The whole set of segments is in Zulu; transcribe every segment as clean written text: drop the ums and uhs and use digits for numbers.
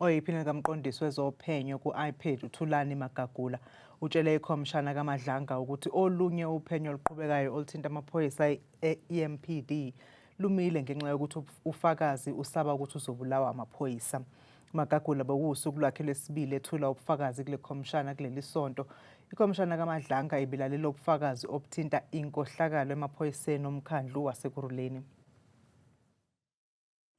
Oyiphini kaMqondisi wezophenyo ku-IPID uThulani Magagula utshele ikhomishana kaMadlanga ukuthi olunye uphenyo oluqhubekayo oluthinta amaphoyisa e-EMPD lumile ngenxa yokuthi ufakazi usaba ukuthi uzobulawa amaphoyisa. Magagula bekuwusuku lwakhe lwesibili ethula ubufakazi kule khomishana kuleli sonto. Ikhomishana kaMadlanga ibilalela ubufakazi obuthinta inkohlakalo emaphoyiseni omkhandlu waseKuruleni.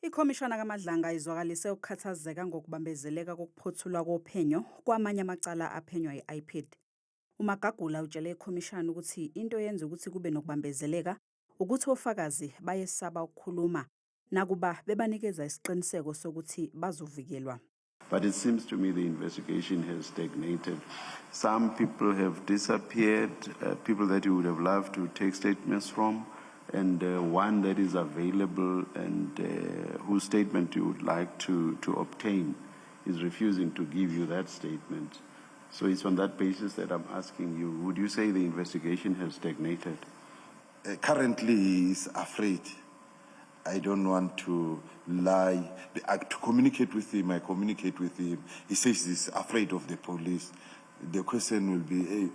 Ikhomishana kaMadlanga izwakalise ukukhathazeka ngokubambezeleka kokuphothulwa kophenyo kwamanye amacala aphenywa yi-IPID. uMagagula utshele ikhomishana ukuthi into yenza ukuthi kube nokubambezeleka ukuthi ofakazi bayesaba ukukhuluma nakuba bebanikeza isiqiniseko sokuthi bazovikelwa. But it seems to me the investigation has stagnated. Some people have disappeared, people that you would have loved to take statements from, and one that is available and whose statement you would like to obtain is refusing to give you that statement. So it's on that basis that I'm asking you, would you say the investigation has stagnated? Currently, he is afraid. I don't want to lie. To communicate with him, I communicate with him. He says he's afraid of the police. The question will be, hey,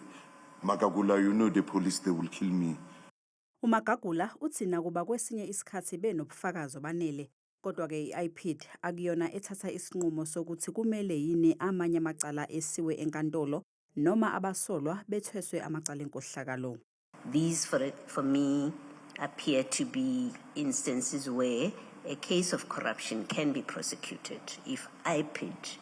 Magagula, you know the police, they will kill me. uMagagula uthi nakuba kwesinye isikhathi benobufakazi obanele kodwa ke i-IPID akuyona ethatha isinqumo sokuthi kumele yini amanye amacala esiwe enkantolo noma abasolwa bethweswe amacala enkohlakalo. These for me appear to be instances where a case of corruption can be prosecuted if IPID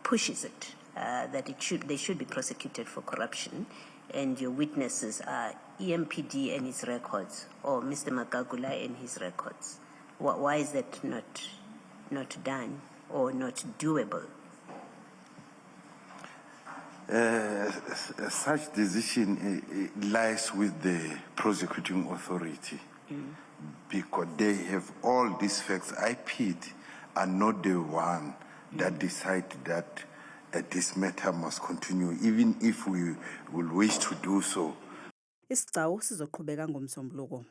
pushes it that they should be prosecuted for corruption, and your witnesses are EMPD and his records or Mr. Magagula and his records. Why is that not done or not doable? Such decision lies with the prosecuting authority because they have all these facts. IPID are not the one that decide that this matter must continue, even if we will wish to do so. Isicao sizoqhubeka ngomsombuluko.